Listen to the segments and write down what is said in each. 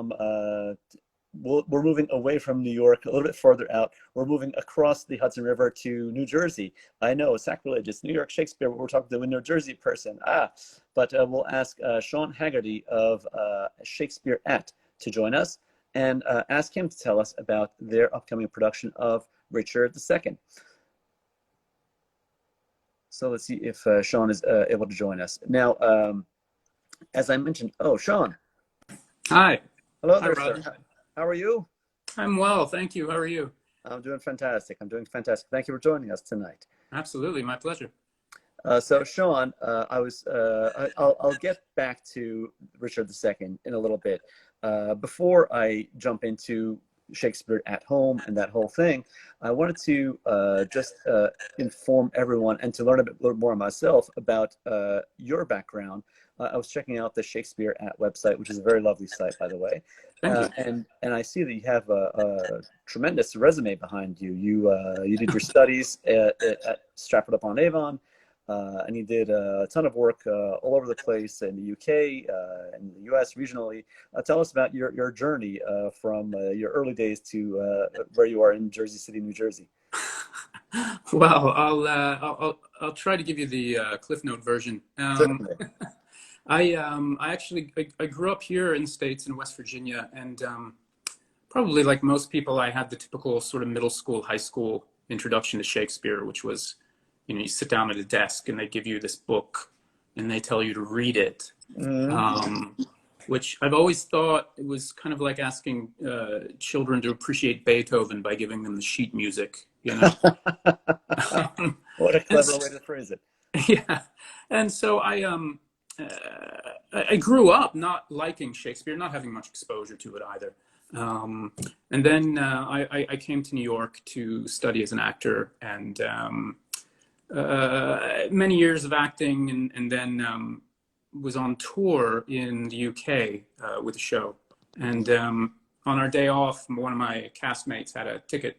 from we're moving away from New York, a little bit further out. We're moving across the Hudson River to New Jersey. I know, sacrilegious. New York Shakespeare, we're talking to a New Jersey person. But we'll ask Sean Hagerty of Shakespeare At to join us and ask him to tell us about their upcoming production of Richard II. So let's see if Sean is able to join us. Now, as I mentioned, Sean. Hi. Hello Hi, there, Roger. sir. How are you? I'm well, thank you. How are you? I'm doing fantastic. Thank you for joining us tonight. Absolutely, my pleasure. So, Sean, I'll get back to Richard II in a little bit. Before I jump into Shakespeare at Home and that whole thing, I wanted to just inform everyone and to learn a bit more myself about your background. I was checking out the Shakespeare At website, which is a very lovely site, by the way. Thank you. And I see that you have a tremendous resume behind you. You did your studies at Stratford-upon-Avon, and you did a ton of work all over the place in the UK, and the US regionally. Tell us about your journey from your early days to where you are in Jersey City, New Jersey. Well, I'll try to give you the Cliff Note version. Certainly. I grew up here in the States in West Virginia, and probably like most people, I had the typical sort of middle school, high school introduction to Shakespeare, which was, you sit down at a desk and they give you this book and they tell you to read it, which I've always thought it was kind of like asking children to appreciate Beethoven by giving them the sheet music, What a clever way to phrase it. Yeah, and so I grew up not liking Shakespeare, not having much exposure to it either. And then I came to New York to study as an actor, and many years of acting, and then was on tour in the UK with a show. And on our day off, one of my castmates had a ticket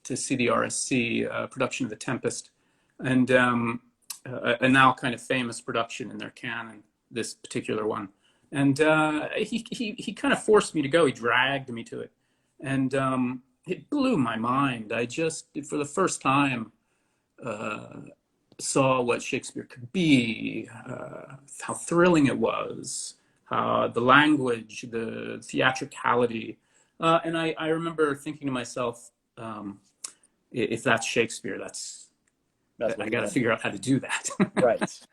to see the RSC production of The Tempest, and a now kind of famous production in their canon, this particular one. And he kind of forced me to go. He dragged me to it. And it blew my mind. I just, for the first time, saw what Shakespeare could be, how thrilling it was, the language, the theatricality. And I remember thinking to myself, if that's Shakespeare, I got to figure out how to do that. Right. So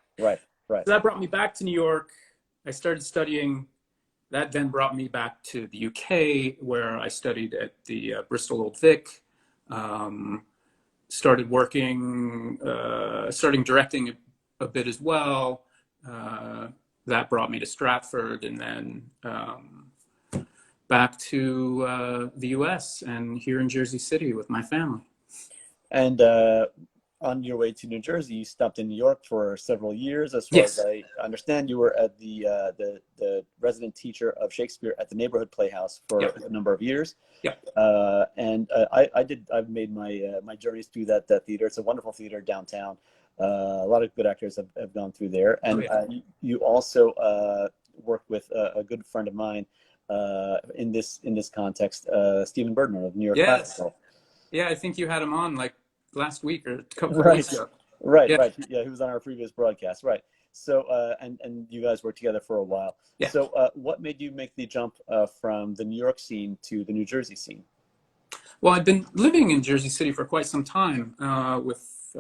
that brought me back to New York. I started studying. That then brought me back to the UK, where I studied at the Bristol Old Vic. Started working, starting directing a bit as well. That brought me to Stratford, and then back to the US and here in Jersey City with my family. And on your way to New Jersey, you stopped in New York for several years. As far Yes. as I understand, you were at the resident teacher of Shakespeare at the Neighborhood Playhouse for Yep. a number of years. Yep. I've made my journeys through that theater. It's a wonderful theater downtown. A lot of good actors have gone through there. And you also work with a good friend of mine in this context, Stephen Birdman of New York Classical. Yeah, I think you had him on like last week or a couple of weeks ago. Right. Yeah, he was on our previous broadcast. Right. So, and you guys worked together for a while. Yeah. So, what made you make the jump from the New York scene to the New Jersey scene? Well, I've been living in Jersey City for quite some time with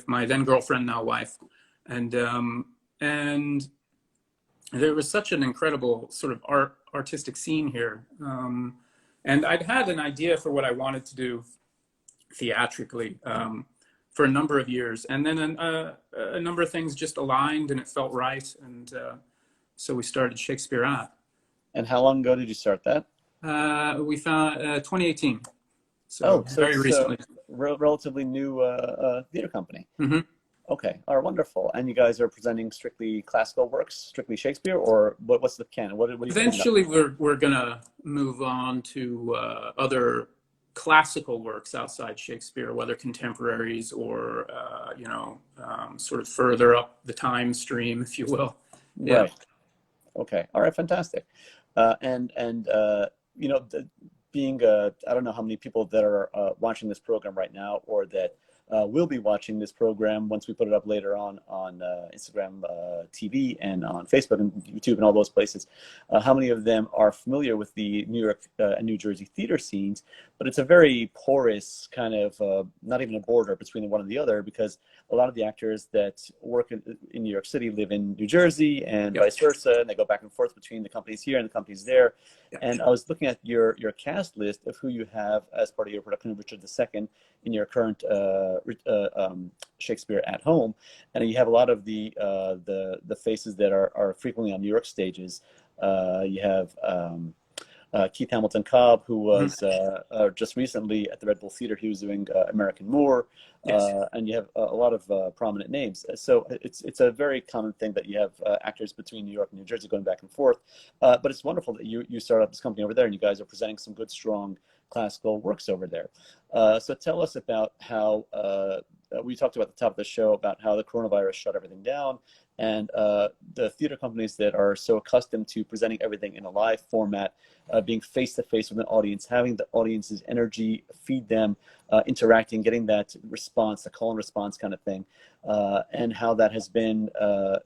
my then girlfriend, now wife, and there was such an incredible sort of artistic scene here, and I'd had an idea for what I wanted to do theatrically for a number of years, and then a number of things just aligned and it felt right, and so we started Shakespeare At. And how long ago did you start that? We found 2018, so very recently. Relatively new theater company. Mm-hmm. Okay, all right, wonderful. And you guys are presenting strictly classical works, strictly Shakespeare, or what's the canon? What are you Eventually, we're gonna move on to other classical works outside Shakespeare, whether contemporaries or sort of further up the time stream, if you will. Yeah. Right. Okay. All right. Fantastic. And you know, being I don't know how many people that are watching this program right now, or that will be watching this program once we put it up later on Instagram TV and on Facebook and YouTube and all those places. How many of them are familiar with the New York and New Jersey theater scenes? But it's a very porous kind of not even a border between the one and the other, because a lot of the actors that work in New York City live in New Jersey and Yep. vice versa, and they go back and forth between the companies here and the companies there. Yep. And I was looking at your cast list of who you have as part of your production of Richard II in your current Shakespeare at Home, and you have a lot of the faces that are frequently on New York stages. You have Keith Hamilton Cobb, who was just recently at the Red Bull Theater. He was doing American Moore, Yes. and you have a lot of prominent names. So it's a very common thing that you have actors between New York and New Jersey going back and forth. But it's wonderful that you started up this company over there, and you guys are presenting some good, strong classical works over there. So tell us about how we talked about at the top of the show about how the coronavirus shut everything down, and the theater companies that are so accustomed to presenting everything in a live format, being face-to-face with an audience, having the audience's energy feed them, interacting, getting that response, the call and response kind of thing, and how that has been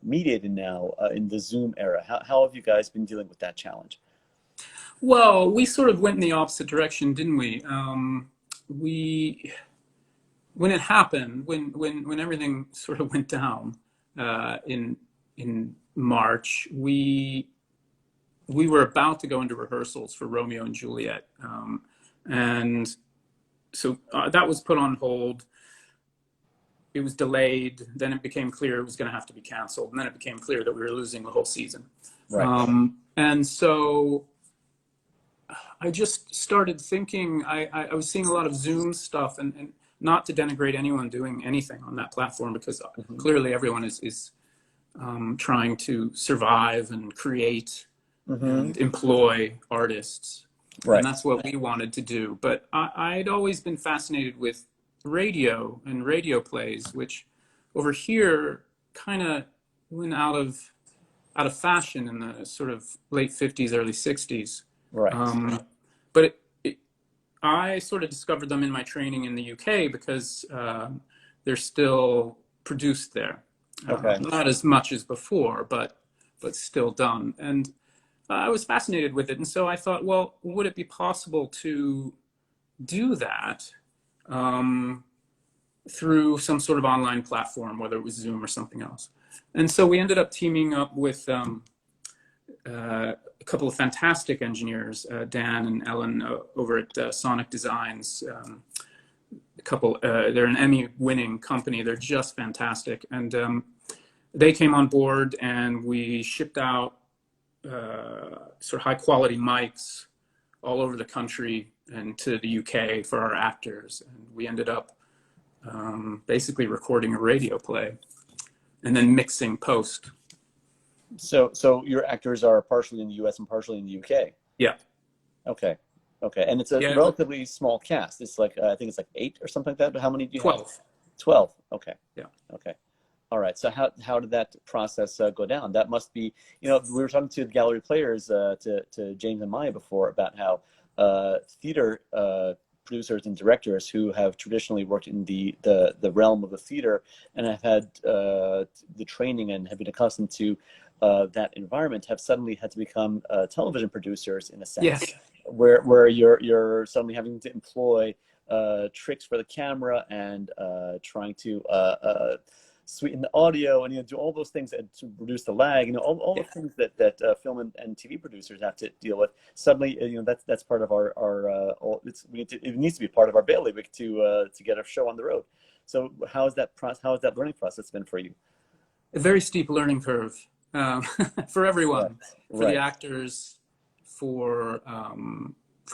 mediated now in the Zoom era. How have you guys been dealing with that challenge? Well, we sort of went in the opposite direction, didn't we? When it happened, when everything sort of went down in March, we were about to go into rehearsals for Romeo and Juliet, and so that was put on hold. It was delayed. Then it became clear it was going to have to be canceled, and then it became clear that we were losing the whole season. Right. And so I just started thinking, I was seeing a lot of Zoom stuff, and not to denigrate anyone doing anything on that platform, because clearly everyone is trying to survive and create and employ artists. Right. And that's what we wanted to do. But I'd always been fascinated with radio and radio plays, which over here kind of went out of fashion in the sort of late 50s, early 60s. Right. But I sort of discovered them in my training in the UK, because they're still produced there. Okay. Not as much as before, but still done. And I was fascinated with it. And so I thought, well, would it be possible to do that through some sort of online platform, whether it was Zoom or something else? And so we ended up teaming up with a couple of fantastic engineers, Dan and Ellen over at Sonic Designs. They're an Emmy-winning company. They're just fantastic. And they came on board, and we shipped out sort of high-quality mics all over the country and to the UK for our actors. And we ended up basically recording a radio play and then mixing post. So your actors are partially in the US and partially in the UK? Yeah. Okay. Okay. And it's a relatively small cast. It's like, I think it's like 8 or something like that. But how many do you 12. have? 12. Okay. Yeah. Okay. All right. So how did that process go down? That must be, we were talking to the gallery players, to James and Maya before, about how theater producers and directors who have traditionally worked in the realm of the theater and have had the training and have been accustomed to that environment, have suddenly had to become television producers, in a sense. Yes. Where you're suddenly having to employ tricks for the camera and trying to sweeten the audio and do all those things to reduce the lag. All the things that film and TV producers have to deal with. Suddenly, that's part of our it needs to be part of our bailiwick to get a show on the road. So how has that learning process been for you? A very steep learning curve for everyone, for the actors, for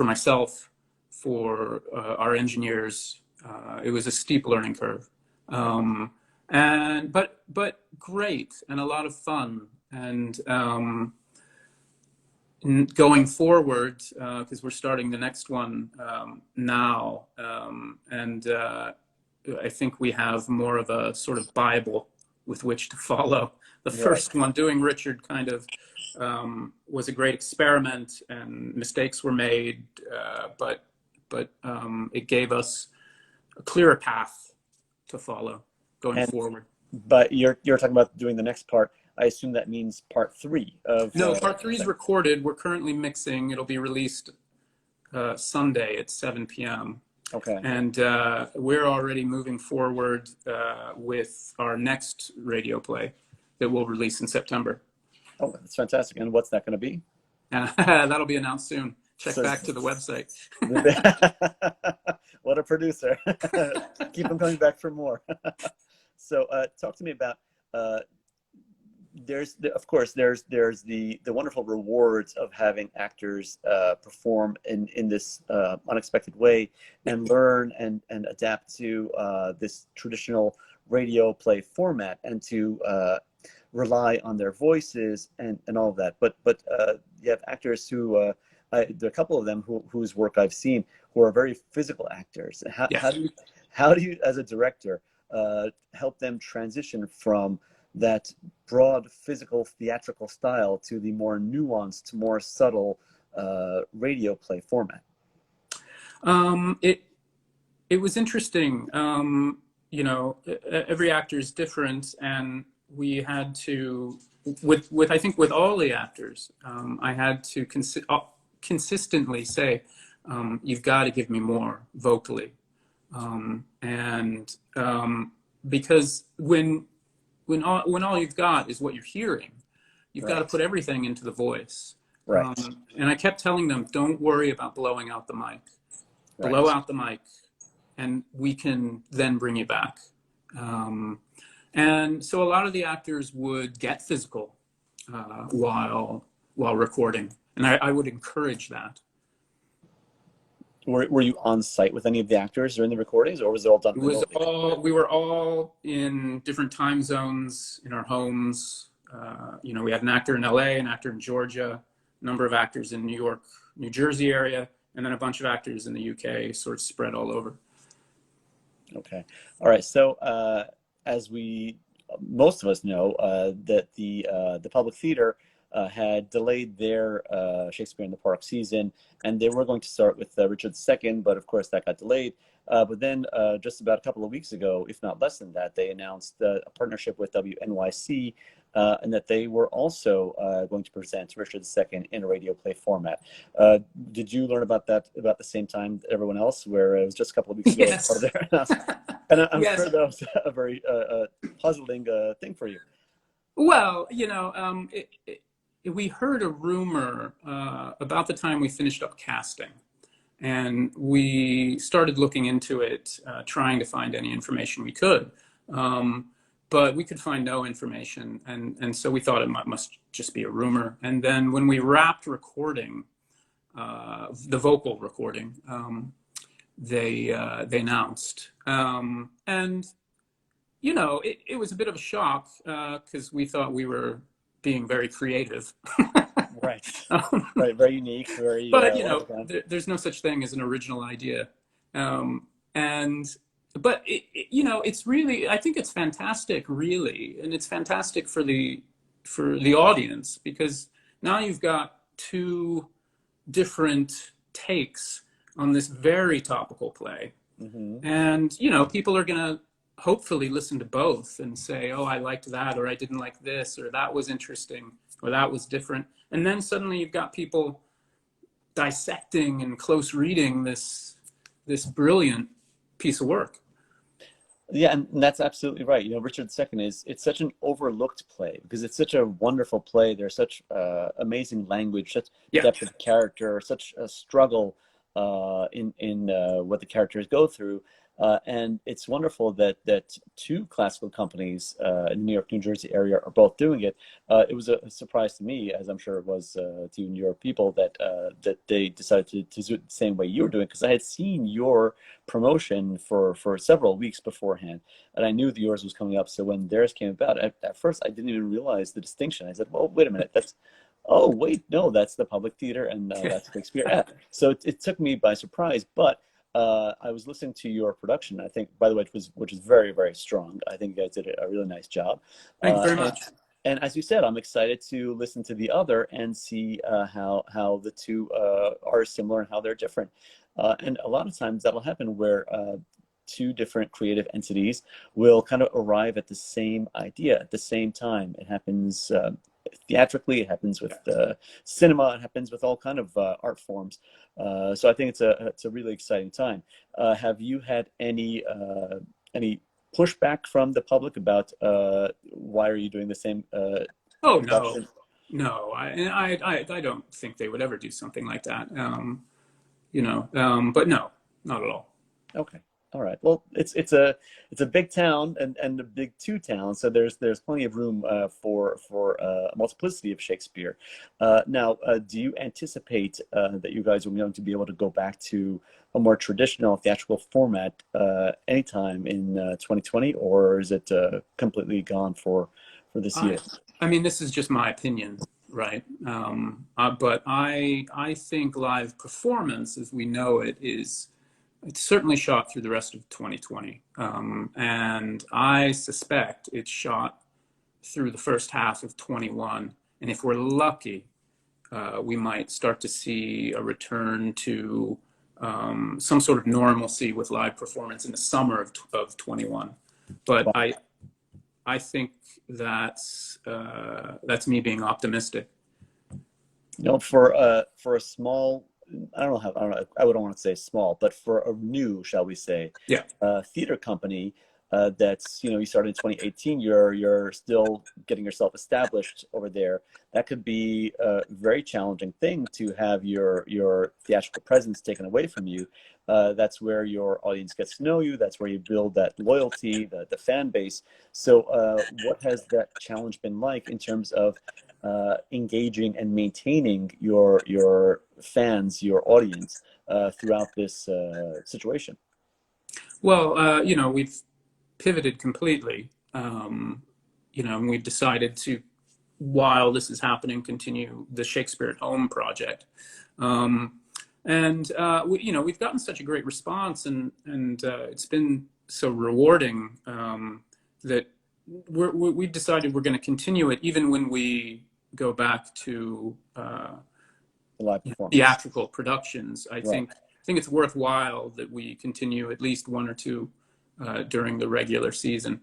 myself, for our engineers. It was a steep learning curve. But great, and a lot of fun. And going forward, because we're starting the next one now, and I think we have more of a sort of Bible with which to follow. The first one, doing Richard, kind of was a great experiment, and mistakes were made, but it gave us a clearer path to follow going And forward. but you're talking about doing the next part. I assume that means part 3 of. No, part 3 is recorded. We're currently mixing. It'll be released Sunday at 7 p.m. Okay. And we're already moving forward with our next radio play that we'll release in September. Oh, that's fantastic. And what's that going to be? That'll be announced soon. Check So, back to the website. what a producer. Keep them coming back for more. So talk to me about, of course, there's the wonderful rewards of having actors perform in this unexpected way and learn and adapt to this traditional radio play format, and to rely on their voices and all of that. But you have actors who, there are a couple of them whose work I've seen, who are very physical actors. How do you, as a director, help them transition from that broad physical theatrical style to the more nuanced, more subtle radio play format? It was interesting. You know, every actor is different, and we had to, I think with all the actors, I had to consistently say, you've got to give me more vocally. Because when all you've got is what you're hearing, you've got to put everything into the voice. Right. And I kept telling them, don't worry about blowing out the mic. Blow out the mic, and we can then bring you back. And so a lot of the actors would get physical while recording, and I would encourage that. Were you on site with any of the actors during the recordings, or was it all done remotely? We were all in different time zones in our homes. You know, we had an actor in LA, an actor in Georgia, a number of actors in New York, New Jersey area, and then a bunch of actors in the UK, sort of spread all over. Okay. All right. So as most of us know, that the Public Theater had delayed their Shakespeare in the Park season, and they were going to start with Richard II, but of course that got delayed. But then just about a couple of weeks ago, if not less than that, they announced a partnership with WNYC, and that they were also going to present Richard II in a radio play format. Did you learn about that about the same time that everyone else, where it was just a couple of weeks ago? Yes. Part of their announcement? And I'm sure that was a very puzzling thing for you. Well, you know, we heard a rumor about the time we finished up casting, and we started looking into it, trying to find any information we could. But we could find no information, and so we thought it must just be a rumor. And then when we wrapped recording, the vocal recording, they announced. And, you know, it was a bit of a shock because we thought we were being very creative. Right. Right. Very unique. Very. But, you know, there's no such thing as an original idea. But you know, it's really, I think it's fantastic, really, and it's fantastic for the audience, because now you've got two different takes on this very topical play, and you know, people are gonna hopefully listen to both and say, oh, I liked that, or I didn't like this, or that was interesting, or that was different, and then suddenly you've got people dissecting and close reading this brilliant piece of work. Yeah, and that's absolutely right. You know, Richard II it's such an overlooked play because it's such a wonderful play. There's such amazing language, such depth of character, such a struggle in what the characters go through. And it's wonderful that two classical companies in the New York, New Jersey area are both doing it. It was a surprise to me, as I'm sure it was to you New York people, that they decided to do it the same way you were doing, because I had seen your promotion for several weeks beforehand, and I knew that yours was coming up. So when theirs came about, at first I didn't even realize the distinction. I said, well, wait a minute, oh, wait, no, that's the Public Theater, and that's Shakespeare. So it took me by surprise, but I was listening to your production, I think, by the way, which is very, very strong. I think you guys did a really nice job. Thank you very much. And as you said, I'm excited to listen to the other and see how the two are similar and how they're different. And a lot of times that'll happen where two different creative entities will kind of arrive at the same idea at the same time. It happens theatrically, it happens with cinema, it happens with all kind of art forms. So I think it's a really exciting time. Have you had any pushback from the public about why are you doing the same Oh no, production? no, I don't think they would ever do something like that. But no, not at all. Okay. All right. Well, it's a big town and a big two towns, so there's plenty of room for a multiplicity of Shakespeare. Now, do you anticipate that you guys are going to be able to go back to a more traditional theatrical format anytime in 2020, or is it completely gone for this I, year? I mean, this is just my opinion, right? But I think live performance, as we know it, it's certainly shot through the rest of 2020, and I suspect it's shot through the first half of 21. And if we're lucky, we might start to see a return to some sort of normalcy with live performance in the summer of 21. But I think that's me being optimistic. You know, for a small, I don't know, I wouldn't want to say small, but for a new, shall we say, Yeah, theater company that's, you started in 2018, you're still getting yourself established over there. That could be a very challenging thing to have your theatrical presence taken away from you. That's where your audience gets to know you. That's where you build that loyalty, the fan base. So, what has that challenge been like in terms of engaging and maintaining your fans, your audience throughout this situation? well, we've pivoted completely. And we've decided to, while this is happening, continue the Shakespeare at Home project. We've gotten such a great response, and it's been so rewarding that we've decided we're going to continue it even when we go back to The live performance. theatrical productions. I Right. think it's worthwhile that we continue at least one or two during the regular season.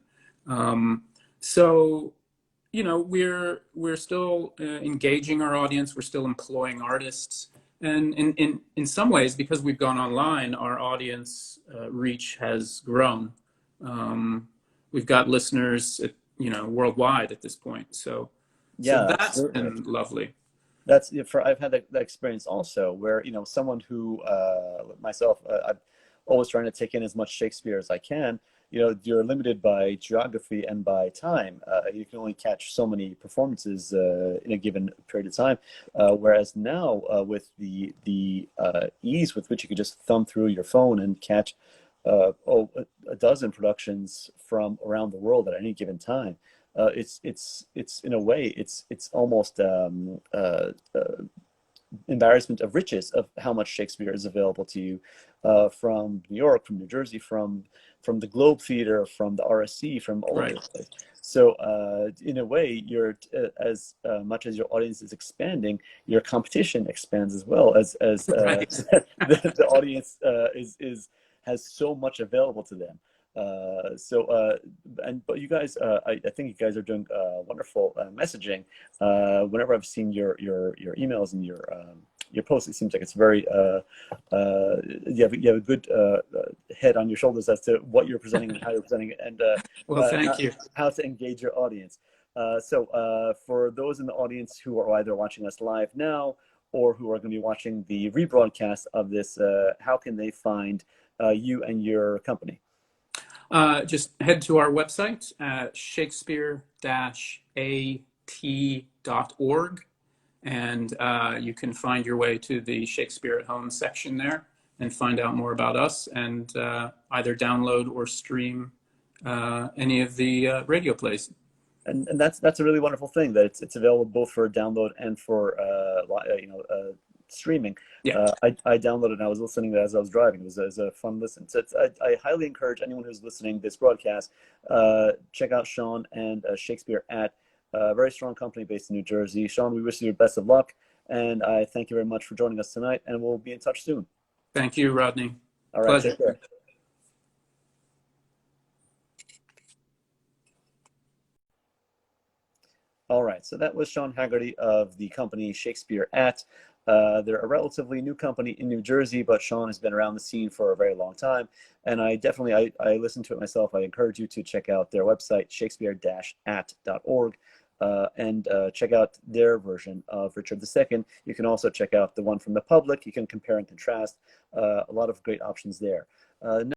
So we're still engaging our audience. We're still employing artists, and in some ways, because we've gone online, our audience reach has grown. We've got listeners, worldwide at this point. So Yeah, that's absolutely. been lovely. That's I've had that experience also where someone who myself I'm always trying to take in as much Shakespeare as I can. You're limited by geography and by time. You can only catch so many performances in a given period of time. Whereas now with the ease with which you can just thumb through your phone and catch a dozen productions from around the world at any given time. It's in a way it's almost embarrassment of riches of how much Shakespeare is available to you from New York, from New Jersey, from the Globe Theater, from the RSC, from all over Right. the place. So in a way, you're as much as your audience is expanding, your competition expands as well as Right. the audience is has so much available to them. But you guys, I think you guys are doing wonderful messaging. Whenever I've seen your emails and your posts, it seems like it's very you have a good head on your shoulders as to what you're presenting and how you're presenting it, and Well, thank you. how to engage your audience. So for those in the audience who are either watching us live now or who are going to be watching the rebroadcast of this, how can they find you and your company? Just head to our website at shakespeare-at.org, and you can find your way to the Shakespeare at Home section there and find out more about us, and either download or stream any of the radio plays. And that's a really wonderful thing that it's available both for download and for streaming. Yeah. I downloaded and I was listening to it as I was driving. It was a fun listen. So I highly encourage anyone who's listening to this broadcast, check out Sean and Shakespeare at a very strong company based in New Jersey. Sean, we wish you the best of luck, and I thank you very much for joining us tonight, and we'll be in touch soon. Thank you, Rodney. All right, Pleasure. take care. All right, so that was Sean Hagerty of the company Shakespeare At. They're a relatively new company in New Jersey, but Sean has been around the scene for a very long time. And I definitely, I listened to it myself. I encourage you to check out their website, shakespeare-at.org, and check out their version of Richard II. You can also check out the one from the public. You can compare and contrast. A lot of great options there.